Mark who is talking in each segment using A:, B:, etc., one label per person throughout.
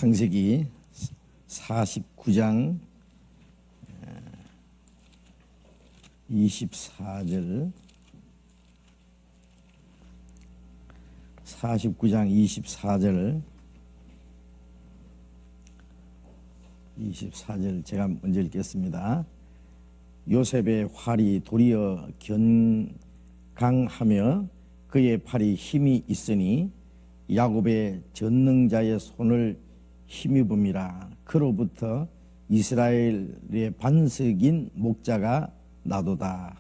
A: 창세기 49장 24절 24절 제가 먼저 읽겠습니다. 요셉의 활이 도리어 견강하며 그의 팔이 힘이 있으니 야곱의 전능자의 손을 힘입음이라. 그로부터 이스라엘의 반석인 목자가 나도다.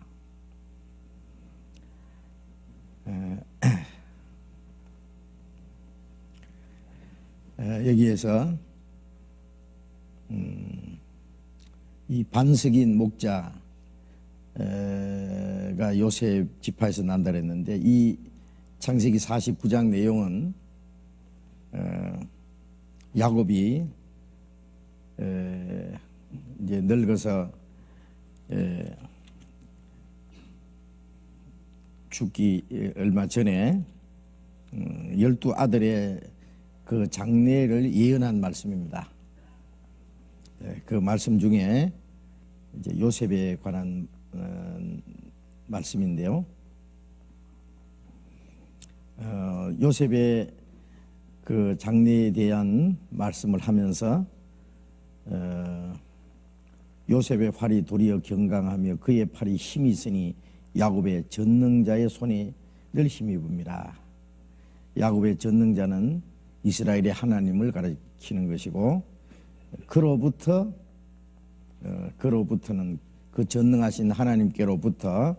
A: 여기에서 이 반석인 목자가 요셉 지파에서 난다 그랬는데, 이 창세기 49장 내용은 야곱이 이제 늙어서 죽기 얼마 전에 12아들의 그 장례를 예언한 말씀입니다. 그 말씀 중에 이제 요셉에 관한 말씀인데요. 요셉의 그 장례에 대한 말씀을 하면서 요셉의 활이 도리어 견강하며 그의 팔이 힘이 있으니 야곱의 전능자의 손에 늘 힘입음이라. 야곱의 전능자는 이스라엘의 하나님을 가리키는 것이고, 그로부터는 그 전능하신 하나님께로부터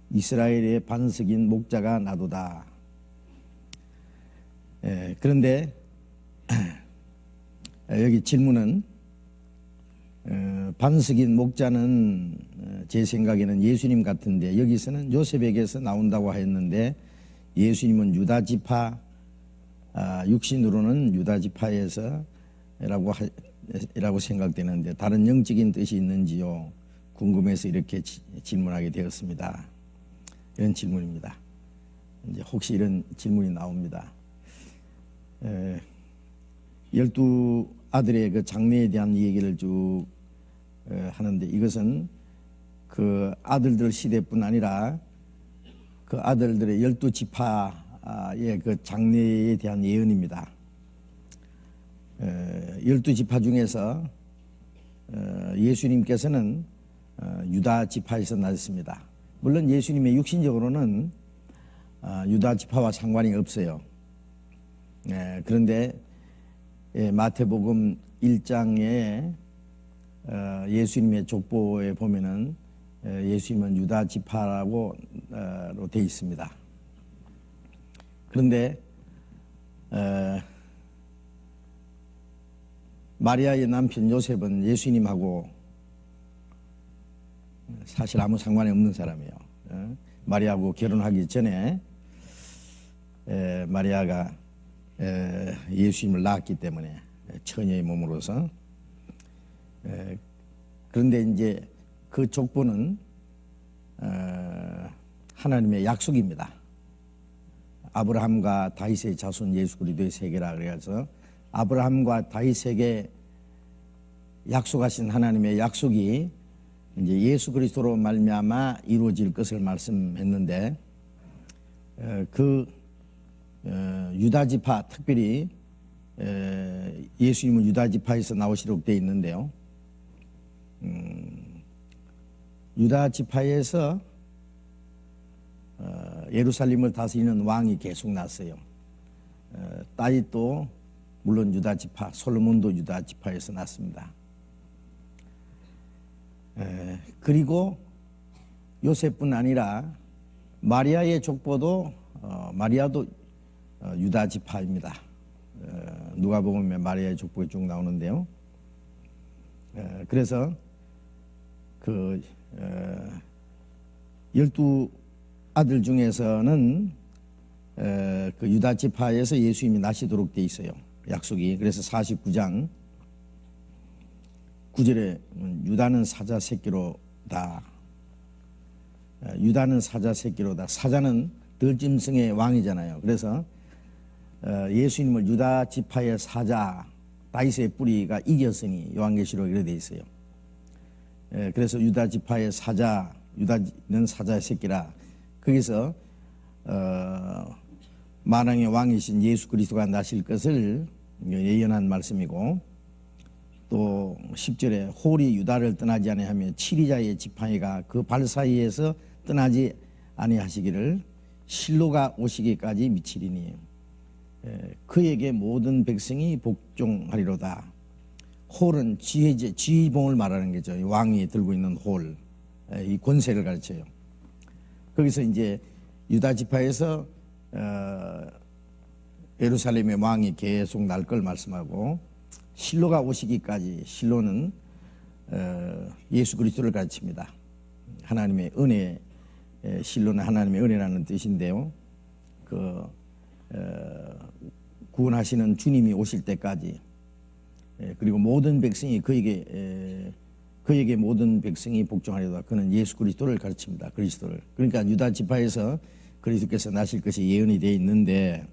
A: 이스라엘의 반석인 목자가 나도다. 그런데 여기 질문은 반석인 목자는 제 생각에는 예수님 같은데, 여기서는 요셉에게서 나온다고 했는데 예수님은 유다 지파, 육신으로는 유다 지파에서 라고 생각되는데 다른 영적인 뜻이 있는지요? 궁금해서 이렇게 질문하게 되었습니다. 이런 질문입니다. 이제 혹시 이런 질문이 나옵니다. 12아들의 그 장례에 대한 얘기를 쭉 하는데, 이것은 그 아들들 시대뿐 아니라 그 아들들의 12지파의 그 장례에 대한 예언입니다. 12지파 중에서 예수님께서는 유다 지파에서 나셨습니다. 물론 예수님의 육신적으로는 유다 지파와 상관이 없어요. 그런데 마태복음 1장에 예수님의 족보에 보면은 예수님은 유다 지파라고 돼 있습니다. 그런데 마리아의 남편 요셉은 예수님하고 사실 아무 상관이 없는 사람이에요. 마리아하고 결혼하기 전에 마리아가 예수님을 낳았기 때문에, 처녀의 몸으로서. 그런데 이제 그 족보는 하나님의 약속입니다. 아브라함과 다윗의 자손 예수 그리스도의 세계라 그래서 아브라함과 다윗에게 약속하신 하나님의 약속이 이제 예수 그리스도로 말미암아 이루어질 것을 말씀했는데, 유다 지파, 특별히 예수님은 유다 지파에서 나오시도록 되어 있는데요. 유다 지파에서 예루살렘을 다스리는 왕이 계속 났어요. 다윗도 물론 유다 지파, 솔로몬도 유다 지파에서 났습니다. 그리고 요셉뿐 아니라 마리아의 족보도 마리아도 유다 지파입니다. 누가복음에 마리아의 족보가 쭉 나오는데요. 그래서 그 12아들 중에서는 그 유다 지파에서 예수님이 나시도록 돼 있어요. 약속이. 그래서 49장 9절에 유다는 사자 새끼로다. 유다는 사자 새끼로다. 사자는 들짐승의 왕이잖아요. 그래서 예수님을 유다 지파의 사자 다윗의 뿌리가 이겼으니 요한계시록 이렇게 돼 있어요. 그래서 유다 지파의 사자, 유다는 사자의 새끼라. 거기서 만왕의 왕이신 예수 그리스도가 나실 것을 예언한 말씀이고, 또 10절에 홀이 유다를 떠나지 아니하며 치리자의 지팡이가 그 발 사이에서 떠나지 아니하시기를 실로가 오시기까지 미치리니 그에게 모든 백성이 복종하리로다. 홀은 지휘봉을 말하는 거죠. 왕이 들고 있는 홀, 이 권세를 가르쳐요. 거기서 이제 유다 지파에서 예루살렘의 왕이 계속 날 걸 말씀하고, 실로가 오시기까지, 실로는 예수 그리스도를 가르칩니다. 하나님의 은혜, 실로는 하나님의 은혜라는 뜻인데요. 구원하시는 주님이 오실 때까지, 그리고 모든 백성이 그에게 모든 백성이 복종하리로다. 그는 예수 그리스도를 가르칩니다. 그리스도를. 그러니까 유다 지파에서 그리스도께서 나실 것이 예언이 되어 있는데,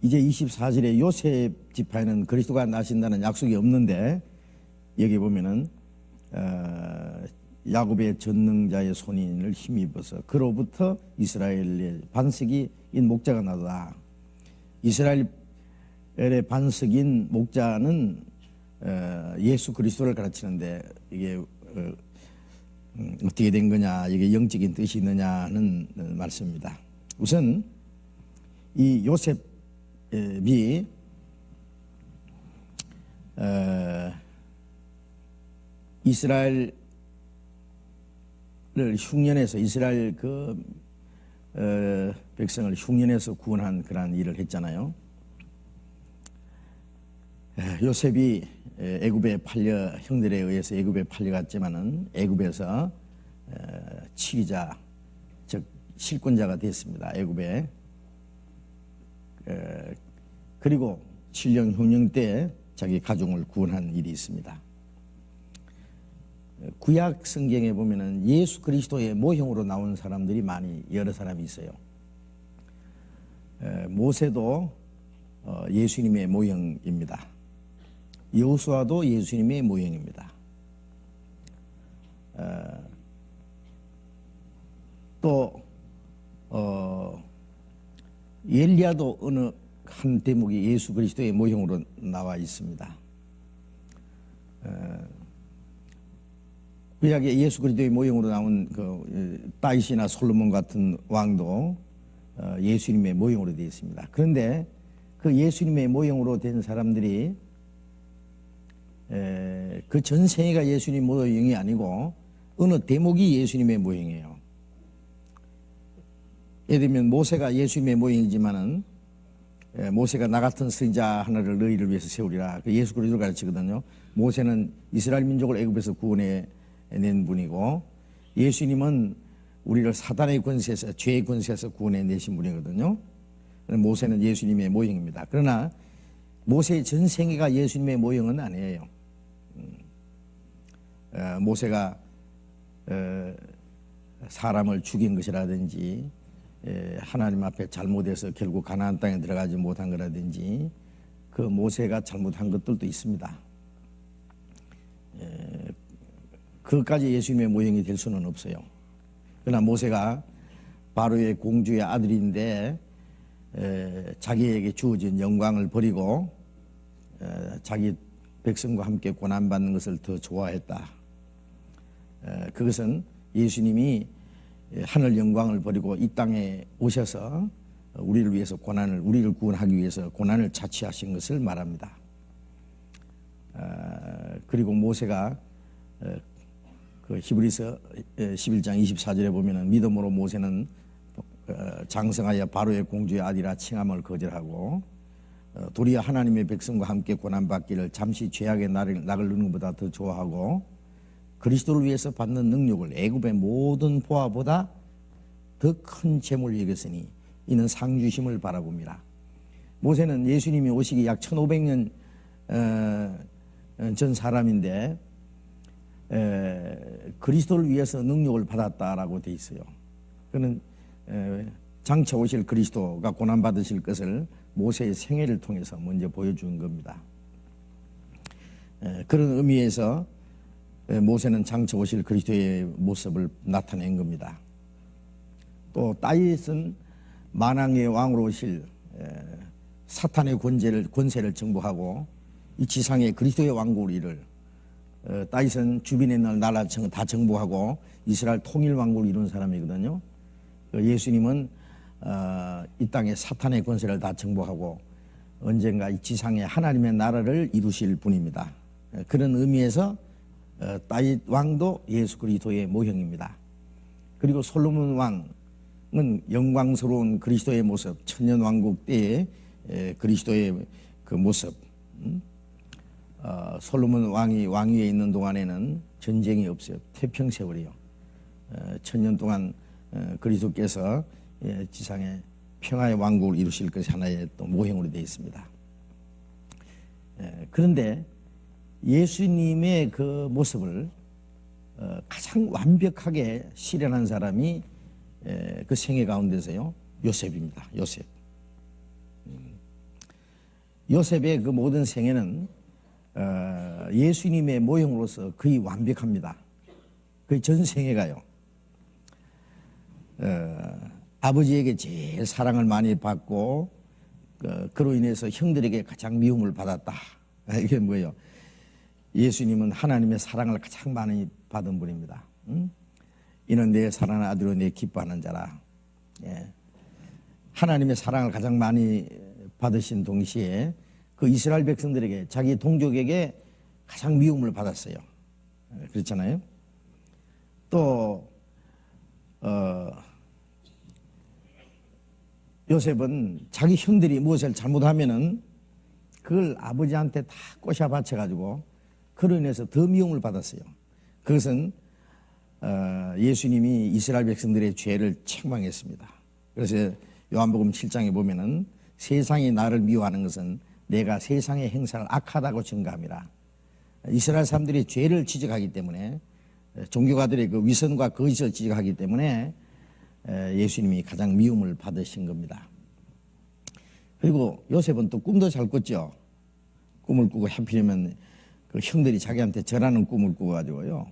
A: 이제 24절에 요셉 지파에는 그리스도가 나신다는 약속이 없는데, 여기 보면은 야곱의 전능자의 손인을 힘입어서 그로부터 이스라엘의 반석인 목자가 나도다. 이스라엘의 반석인 목자는 예수 그리스도를 가르치는데, 이게 어떻게 된 거냐, 이게 영적인 뜻이 있느냐는 말씀입니다. 우선 이 요셉이 이스라엘을 흉년에서, 이스라엘 백성을 흉년에서 구원한 그러한 일을 했잖아요. 요셉이 애굽에 팔려, 형들에 의해서 애굽에 팔려갔지만은 애굽에서 치리자, 즉 실권자가 됐습니다. 애굽에. 그리고 7년 흉년 때 자기 가족을 구원한 일이 있습니다. 구약 성경에 보면은 예수 그리스도의 모형으로 나온 사람들이 여러 사람이 있어요. 모세도 예수님의 모형입니다. 여호수아도 예수님의 모형입니다. 또 엘리야도 어느 한 대목이 예수 그리스도의 모형으로 나와 있습니다. 구약에 예수 그리스도의 모형으로 나온 다윗이나 솔로몬 같은 왕도 예수님의 모형으로 되어 있습니다. 그런데 그 예수님의 모형으로 된 사람들이 그 전생애가 예수님 모형이 아니고 어느 대목이 예수님의 모형이에요. 예를 들면 모세가 예수님의 모형이지만은 모세가 나 같은 선지자 하나를 너희를 위해서 세우리라. 그 예수 그리스도를 가르치거든요. 모세는 이스라엘 민족을 애굽에서 구원해 낸 분이고, 예수님은 우리를 사단의 권세에서, 죄의 권세에서 구원해 내신 분이거든요. 모세는 예수님의 모형입니다. 그러나 모세의 전생애가 예수님의 모형은 아니에요. 모세가 사람을 죽인 것이라든지, 하나님 앞에 잘못해서 결국 가나안 땅에 들어가지 못한 거라든지, 그 모세가 잘못한 것들도 있습니다. 그것까지 예수님의 모형이 될 수는 없어요. 그러나 모세가 바로의 공주의 아들인데 자기에게 주어진 영광을 버리고 자기 백성과 함께 고난받는 것을 더 좋아했다. 그것은 예수님이 하늘 영광을 버리고 이 땅에 오셔서 우리를 위해서 우리를 구원하기 위해서 고난을 자취하신 것을 말합니다. 그리고 모세가 그 히브리서 11장 24절에 보면은 믿음으로 모세는 장성하여 바로의 공주의 아들이라 칭함을 거절하고 도리어 하나님의 백성과 함께 고난받기를 잠시 죄악의 낙을 누는 것보다 더 좋아하고 그리스도를 위해서 받는 능력을 애굽의 모든 보화보다 더 큰 재물을 여겼으니 이는 상주심을 바라봅니다. 모세는 예수님이 오시기 약 1500년 전 사람인데 그리스도를 위해서 능력을 받았다라고 돼 있어요. 그는 장차 오실 그리스도가 고난받으실 것을 모세의 생애를 통해서 먼저 보여준 겁니다. 그런 의미에서 모세는 장차 오실 그리스도의 모습을 나타낸 겁니다. 또 다윗은 만왕의 왕으로 오실 사탄의 권세를 정복하고 이 지상의 그리스도의 왕국을 이룰, 다윗은 주변에 있는 나라 다 정복하고 이스라엘 통일 왕국을 이룬 사람이거든요. 예수님은 이 땅의 사탄의 권세를 다 정복하고 언젠가 이 지상의 하나님의 나라를 이루실 분입니다. 그런 의미에서 다윗 왕도 예수 그리스도의 모형입니다. 그리고 솔로몬 왕은 영광스러운 그리스도의 모습, 천년 왕국 때의 그리스도의 그 모습. 솔로몬 왕이 왕위에 있는 동안에는 전쟁이 없어요. 태평세월이요. 천년 동안 그리스도께서 지상에 평화의 왕국을 이루실 것이 하나의 또 모형으로 되어 있습니다. 그런데 예수님의 그 모습을 가장 완벽하게 실현한 사람이 그 생애 가운데서요, 요셉입니다. 요셉. 요셉의 그 모든 생애는 예수님의 모형으로서 거의 완벽합니다. 거의 전 생애가요. 아버지에게 제일 사랑을 많이 받고 그로 인해서 형들에게 가장 미움을 받았다. 이게 뭐예요? 예수님은 하나님의 사랑을 가장 많이 받은 분입니다. 이는 내 사랑하는 아들로 내 기뻐하는 자라. 하나님의 사랑을 가장 많이 받으신 동시에 그 이스라엘 백성들에게, 자기 동족에게 가장 미움을 받았어요. 그렇잖아요. 또 요셉은 자기 형들이 무엇을 잘못하면은 그걸 아버지한테 다 꼬셔 바쳐가지고 그로 인해서 더 미움을 받았어요. 그것은 예수님이 이스라엘 백성들의 죄를 책망했습니다. 그래서 요한복음 7장에 보면은 세상이 나를 미워하는 것은 내가 세상의 행사를 악하다고 증거함이라. 이스라엘 사람들이 죄를 지적하기 때문에, 종교가들의 그 위선과 거짓을 지적하기 때문에 예수님이 가장 미움을 받으신 겁니다. 그리고 요셉은 또 꿈도 잘 꿨죠. 꿈을 꾸고 하필이면 그 형들이 자기한테 절하는 꿈을 꾸어가지고요.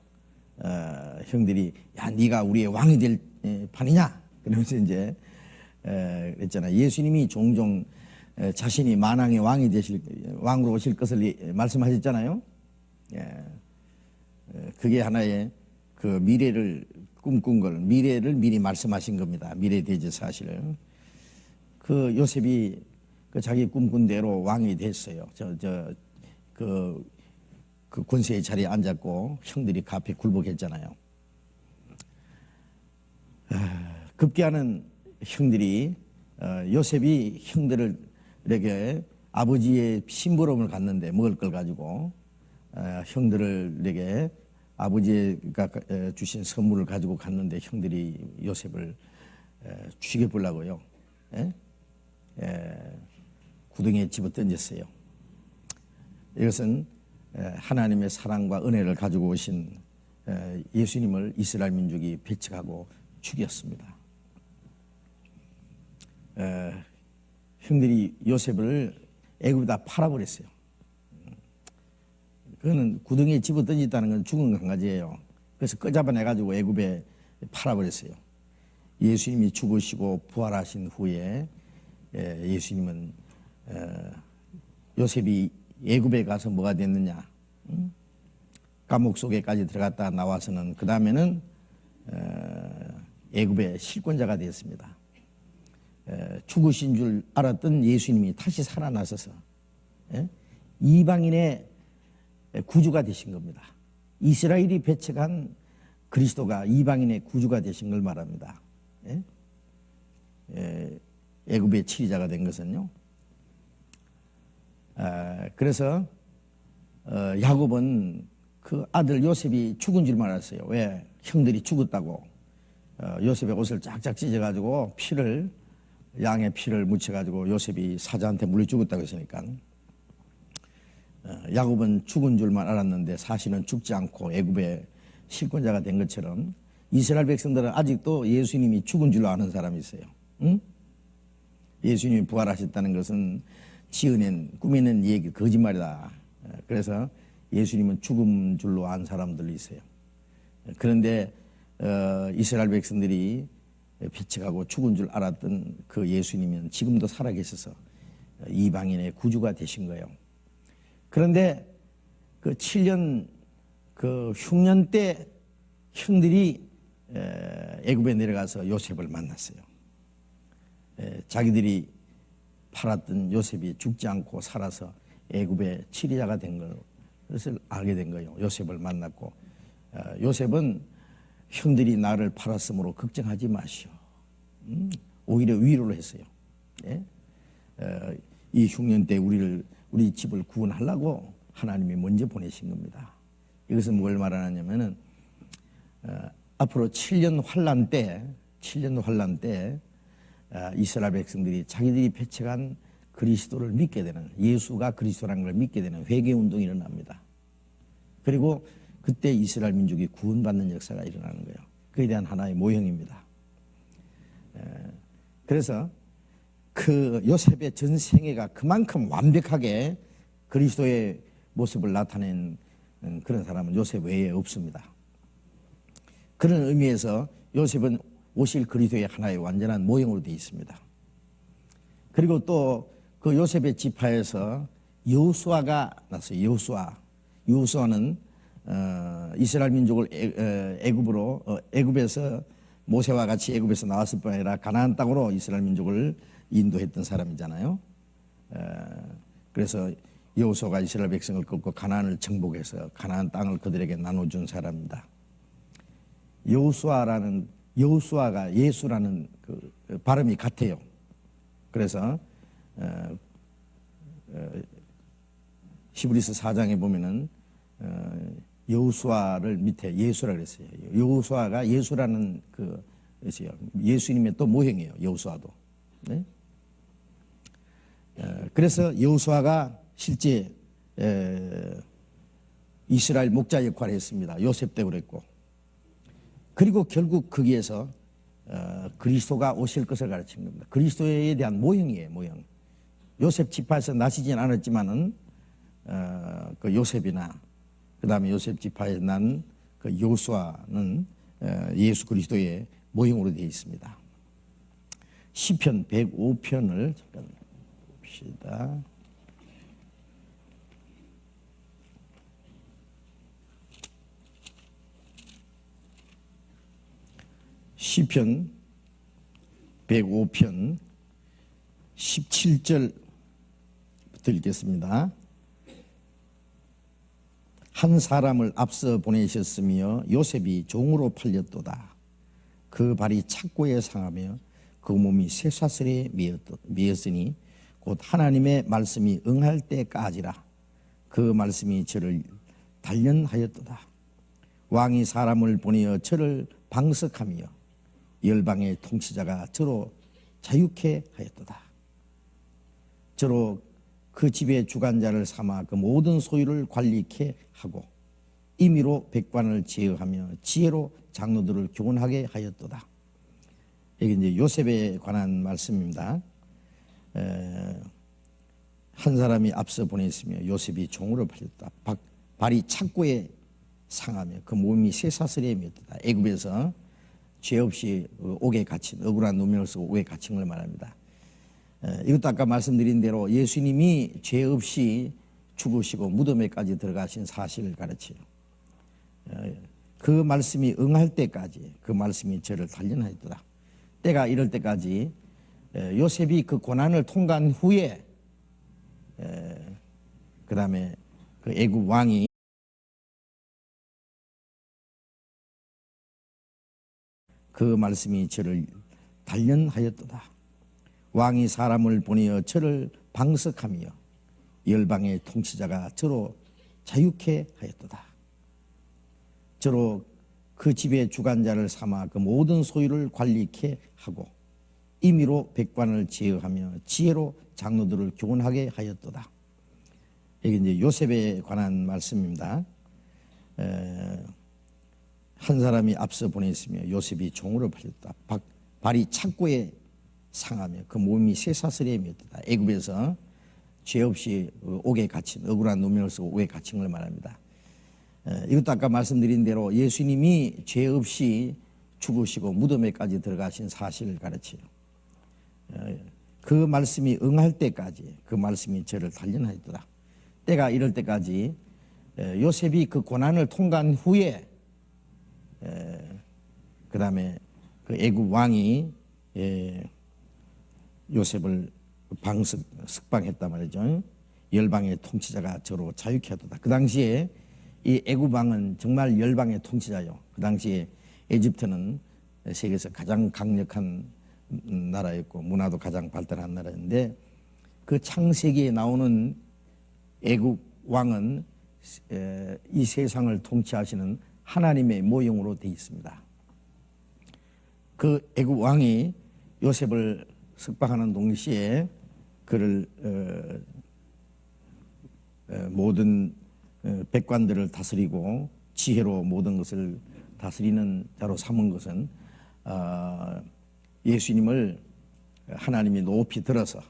A: 형들이 야 네가 우리의 왕이 될 판이냐? 그러면서 이제 그랬잖아요. 예수님이 종종 자신이 만왕의 왕이 되실, 왕으로 오실 것을 말씀하셨잖아요. 그게 하나의 그 미래를 꿈꾼 걸, 미래를 미리 말씀하신 겁니다. 미래 대제 사실을. 그 요셉이 그 자기 꿈꾼 대로 왕이 됐어요. 그 권세의 자리에 앉았고 형들이 그 앞에 굴복했잖아요. 급기야는 형들이 요셉이 형들에게 아버지의 심부름을 갔는데 먹을 걸 가지고 형들에게 아버지가 주신 선물을 가지고 갔는데 형들이 요셉을 죽여보려고요. 구덩이에 집어 던졌어요. 이것은 하나님의 사랑과 은혜를 가지고 오신 예수님을 이스라엘 민족이 배척하고 죽였습니다. 형들이 요셉을 애굽에다 팔아버렸어요. 그거는 구덩이에 집어 던졌다는 건 죽은 강아지예요. 그래서 끄잡아내가지고 애굽에 팔아버렸어요. 예수님이 죽으시고 부활하신 후에 예수님은 요셉이 애굽에 가서 뭐가 됐느냐, 감옥 속에까지 들어갔다 나와서는 그 다음에는 애굽의 실권자가 되었습니다. 죽으신 줄 알았던 예수님이 다시 살아나셔서 이방인의 구주가 되신 겁니다. 이스라엘이 배척한 그리스도가 이방인의 구주가 되신 걸 말합니다. 애굽의 치리자가 된 것은요. 그래서 야곱은 그 아들 요셉이 죽은 줄만 알았어요. 왜? 형들이 죽었다고. 요셉의 옷을 쫙쫙 찢어가지고 양의 피를 묻혀가지고 요셉이 사자한테 물려 죽었다고 했으니까 야곱은 죽은 줄만 알았는데 사실은 죽지 않고 애굽의 실권자가 된 것처럼 이스라엘 백성들은 아직도 예수님이 죽은 줄로 아는 사람이 있어요. 응? 예수님이 부활하셨다는 것은 지어낸 꾸며낸 얘기 거짓말이다. 그래서 예수님은 죽은 줄로 안 사람들도 있어요. 그런데 이스라엘 백성들이 배척하고 죽은 줄 알았던 그 예수님은 지금도 살아계셔서 이방인의 구주가 되신 거예요. 그런데 그 7년 그 흉년 때 형들이 애굽에 내려가서 요셉을 만났어요. 자기들이 팔았던 요셉이 죽지 않고 살아서 애굽의 치리자가 된 것을 알게 된 거예요. 요셉을 만났고 요셉은 형들이 나를 팔았으므로 걱정하지 마시오. 오히려 위로를 했어요. 예? 이 흉년 때 우리 집을 구원하려고 하나님이 먼저 보내신 겁니다. 이것은 뭘 말하냐면은 앞으로 7년 환란 때 이스라엘 백성들이 자기들이 배척한 그리스도를 믿게 되는, 예수가 그리스도라는 걸 믿게 되는 회개 운동이 일어납니다. 그리고 그때 이스라엘 민족이 구원받는 역사가 일어나는 거예요. 그에 대한 하나의 모형입니다. 그래서 그 요셉의 전 생애가 그만큼 완벽하게 그리스도의 모습을 나타낸 그런 사람은 요셉 외에 없습니다. 그런 의미에서 요셉은 오실 그리스도의 하나의 완전한 모형으로 되어 있습니다. 그리고 또 그 요셉의 지파에서 여호수아가 났어요. 여호수아는 이스라엘 민족을 애굽에서 모세와 같이 애굽에서 나왔을 뿐 아니라 가나안 땅으로 이스라엘 민족을 인도했던 사람이잖아요. 그래서 여호수아가 이스라엘 백성을 끌고 가나안을 정복해서 가나안 땅을 그들에게 나눠준 사람입니다. 여호수아가 예수라는 그 발음이 같아요. 그래서 히브리서 4장에 보면은 여호수아를 밑에 예수라 그랬어요. 여호수아가 예수라는 그 예수님의 또 모형이에요. 여호수아도. 네? 그래서 여호수아가 실제 이스라엘 목자 역할을 했습니다. 요셉 때 그랬고. 그리고 결국 거기에서 그리스도가 오실 것을 가르친 겁니다. 그리스도에 대한 모형이에요. 모형. 요셉 지파에서 나시진 않았지만은 그 요셉이나 그 다음에 요셉 지파에 난 그 여호수아는 예수 그리스도의 모형으로 되어 있습니다. 시편 105편을 잠깐 봅시다. 시편 105편 17절부터 읽겠습니다. 한 사람을 앞서 보내셨으며 요셉이 종으로 팔렸도다. 그 발이 착고에 상하며 그 몸이 쇠사슬에 매었으니 곧 하나님의 말씀이 응할 때까지라. 그 말씀이 저를 단련하였도다. 왕이 사람을 보내어 저를 방석하며 열방의 통치자가 저로 자유케 하였도다. 저로 그 집의 주관자를 삼아 그 모든 소유를 관리케 하고 임의로 백관을 제어하며 지혜로 장로들을 교훈하게 하였도다. 여기 이제 요셉에 관한 말씀입니다. 한 사람이 앞서 보냈으며 요셉이 종으로 팔렸다. 발이 착고에 상하며 그 몸이 쇠사슬에 매었다. 애굽에서 죄 없이 옥에 갇힌 억울한 누명으로서 옥에 갇힌 걸 말합니다. 이것도 아까 말씀드린 대로 예수님이 죄 없이 죽으시고 무덤에까지 들어가신 사실을 가르쳐요. 그 말씀이 응할 때까지 그 말씀이 저를 단련하였더라. 때가 이럴 때까지 요셉이 그 고난을 통과한 후에 그 다음에 그 애굽 왕이 그 말씀이 저를 단련하였도다. 왕이 사람을 보내어 저를 방석하며 열방의 통치자가 저로 자유케 하였도다. 저로 그 집의 주관자를 삼아 그 모든 소유를 관리케 하고 임의로 백관을 제어하며 지혜로 장로들을 교훈하게 하였도다. 여기 이제 요셉에 관한 말씀입니다. 한 사람이 앞서 보냈으며 요셉이 종으로 팔렸다. 발이 착고에 상하며 그 몸이 쇠사슬에 매었다. 애굽에서 죄 없이 옥에 갇힌 억울한 누명을 쓰고 옥에 갇힌 걸 말합니다. 이것도 아까 말씀드린 대로 예수님이 죄 없이 죽으시고 무덤에까지 들어가신 사실을 가르쳐요. 그 말씀이 응할 때까지 그 말씀이 저를 단련하였더라. 때가 이럴 때까지 요셉이 그 고난을 통과한 후에 그 다음에 그 애굽 왕이 요셉을 석방했단 말이죠. 열방의 통치자가 저로 자유케 하도다. 그 당시에 이 애굽 왕은 정말 열방의 통치자요. 그 당시에 에집트는 세계에서 가장 강력한 나라였고 문화도 가장 발달한 나라인데 그 창세기에 나오는 애굽 왕은 이 세상을 통치하시는 하나님의 모형으로 되어 있습니다. 그 애굽 왕이 요셉을 석방하는 동시에 그를 모든 백관들을 다스리고 지혜로 모든 것을 다스리는 자로 삼은 것은 예수님을 하나님이 높이 들어서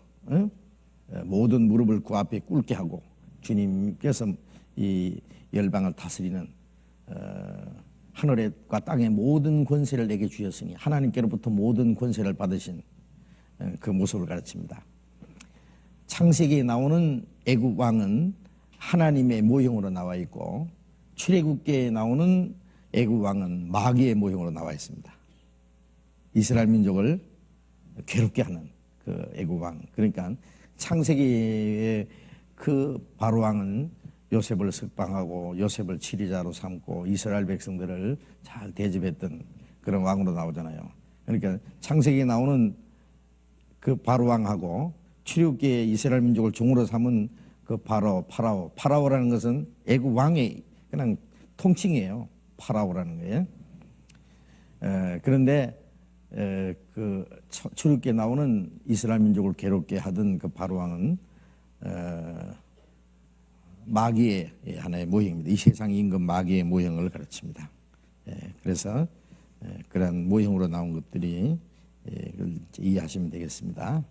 A: 모든 무릎을 그 앞에 꿇게 하고 주님께서 이 열방을 다스리는 하늘과 땅의 모든 권세를 내게 주셨으니 하나님께로부터 모든 권세를 받으신 그 모습을 가르칩니다. 창세기에 나오는 애굽 왕은 하나님의 모형으로 나와 있고 출애굽기에 나오는 애굽 왕은 마귀의 모형으로 나와 있습니다. 이스라엘 민족을 괴롭게 하는 그 애굽 왕. 그러니까 창세기의 그 바로 왕은 요셉을 석방하고 요셉을 치리자로 삼고 이스라엘 백성들을 잘 대접했던 그런 왕으로 나오잖아요. 그러니까 창세기에 나오는 그 바로 왕하고 출애굽기에 이스라엘 민족을 종으로 삼은 그 파라오라는 것은 애굽 왕의 그냥 통칭이에요. 파라오라는 거예요. 그런데 그 출애굽기에 나오는 이스라엘 민족을 괴롭게 하던 그 바로 왕은 마귀의 하나의 모형입니다. 이 세상 임금 마귀의 모형을 가르칩니다. 그래서 그런 모형으로 나온 것들이 이해하시면 되겠습니다.